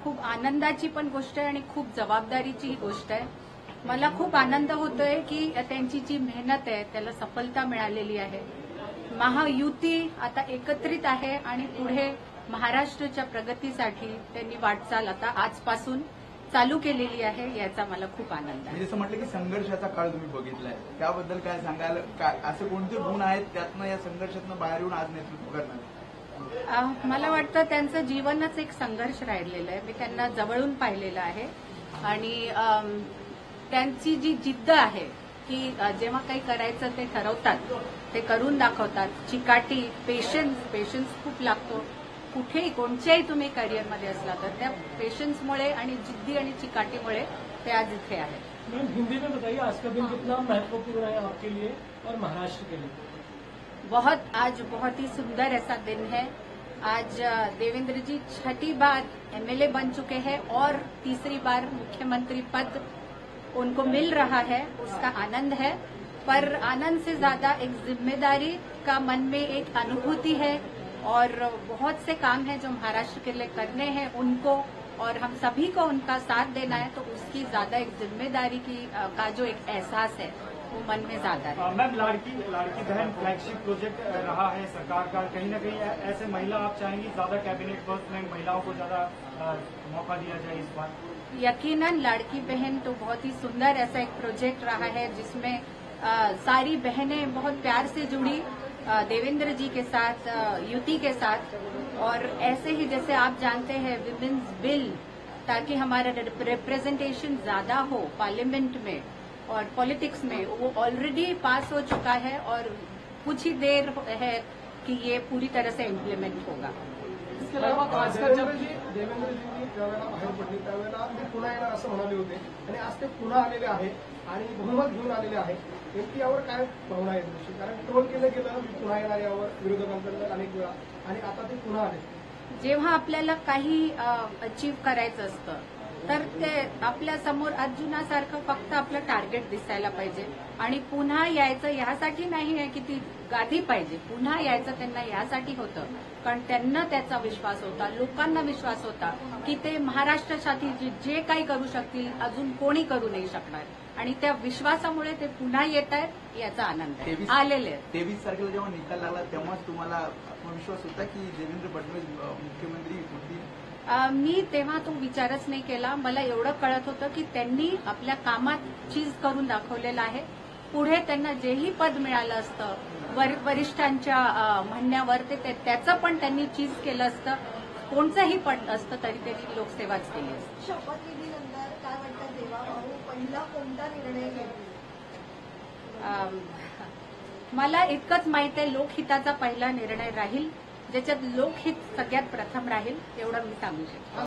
खूप आनंदाची पण गोष्ट आहे आणि खूप जबाबदारीची ही गोष्ट आहे. मला खूप आनंद होतोय की त्यांची जी मेहनत आहे त्याला सफलता मिळालेली आहे. महायुती आता एकत्रित आहे आणि पुढे महाराष्ट्राच्या प्रगतीसाठी त्यांनी वाटचाल आता आजपासून चालू केलेली आहे, याचा मला खूप आनंद आहे. जसं म्हटलं की संघर्षाचा काळ तुम्ही बघितलाय, त्याबद्दल काय सांगाल? काय असे कोणते गुण आहेत त्यातनं या संघर्षातनं बाहेर येऊन आज नेतृत्व करणार? मला वाटतं त्यांचं जीवनच एक संघर्ष राहिलेलं आहे. मी त्यांना जवळून पाहिलेलं आहे आणि त्यांची जी जिद्द आहे की जेव्हा काही करायचं ते ठरवतात, ते करून दाखवतात. चिकाटी, पेशन्स खूप लागतो. कुठेही कोणत्याही तुम्ही करिअरमध्ये असला तर त्या पेशन्समुळे आणि जिद्दी आणि चिकाटीमुळे ते आज इथे आहेत. मैम, हिंदी में बताइए आज का दिन कितना महत्वपूर्ण है आपके लिए और महाराष्ट्र के लिए? आज बहुत ही सुंदर ऐसा दिन है। आज देवेंद्र जी छठी बार एमएलए बन चुके हैं और तीसरी बार मुख्यमंत्री पद उनको मिल रहा है, उसका आनंद है। पर आनंद से ज्यादा एक जिम्मेदारी का मन में एक अनुभूति है और बहुत से काम हैं जो महाराष्ट्र के लिए करने हैं उनको, और हम सभी को उनका साथ देना है, तो उसकी ज्यादा एक जिम्मेदारी का जो एक एहसास है वो मन में ज्यादा है। मैम, लाड़की बहन फ्लैगशिप प्रोजेक्ट रहा है सरकार का, कहीं न कहीं ऐसे महिला आप चाहेंगी ज्यादा कैबिनेट पोस्ट में महिलाओं को ज्यादा मौका दिया जाए इस बार? यकीनन लाड़की बहन तो बहुत ही सुंदर ऐसा एक प्रोजेक्ट रहा है जिसमें सारी बहनें बहुत प्यार से जुड़ी देवेंद्र जी के साथ, युति के साथ। और ऐसे ही जैसे आप जानते हैं विमेन्स बिल, ताकि हमारा रिप्रेजेंटेशन ज्यादा हो पार्लियामेंट में और पॉलिटिक्स में, वो ऑलरेडी पास हो चुका है और कुछ ही देर है कि ये पूरी तरह से इम्प्लीमेंट होगा। इसके अलावा देवेंद्र जी ज्यावेळेला बाहेर पडले त्यावेळेला ते पुन्हा येणार असं म्हणाले होते आणि आज ते पुन्हा आलेले आहे आणि बहुमत घेऊन आलेले आहे. नेमकी यावर काय भावना आहे तुमची? कारण ट्रोल केलं गेलं मी पुन्हा येणार यावर विरोधकांकडून अनेक वेळा, आणि आता ते पुन्हा आले. जेव्हा आपल्याला काही अचीव्ह करायचं असतं तर ते आपल्या समोर अर्जुनासारखं फक्त आपलं टार्गेट दिसायला पाहिजे आणि पुन्हा यायचं यासाठी नाही आहे की ती गाठी पाहिजे. पुन्हा यायचं त्यांना यासाठी होतं कारण त्यांना त्याचा विश्वास होता, लोकांना विश्वास होता की ते महाराष्ट्रासाठी जे काही करू शकतील अजून कोणी करू नाही शकणार, आणि त्या विश्वासामुळे ते पुन्हा येत आहेत, याचा आनंद आहे. आलेले आहेत. 23 तारखेला जेव्हा निकाल लागला तेव्हाच तुम्हाला आत्मविश्वास होता की देवेंद्र फडणवीस मुख्यमंत्री होतील? मी तेव्हा तो विचारच नाही केला. मला एवढं कळत होतं की त्यांनी आपल्या कामात चीज करून दाखवलेलं आहे. पुढे त्यांना जेही पद मिळालं असतं वरिष्ठांच्या म्हणण्यावर, ते त्याचं पण त्यांनी चीज केलं असतं. कोणतंही पद असतं तरी त्यांनी लोकसेवाच केली असते. शपथविधीनंतर काय वाटतं देवाभाऊ पहिला कोणता निर्णय घेतला? मला इतकंच माहित आहे, लोकहिताचा पहिला निर्णय राहील, ज्याच्यात लोकहित सगळ्यात प्रथम राहील, एवढं मी सांगू शकते.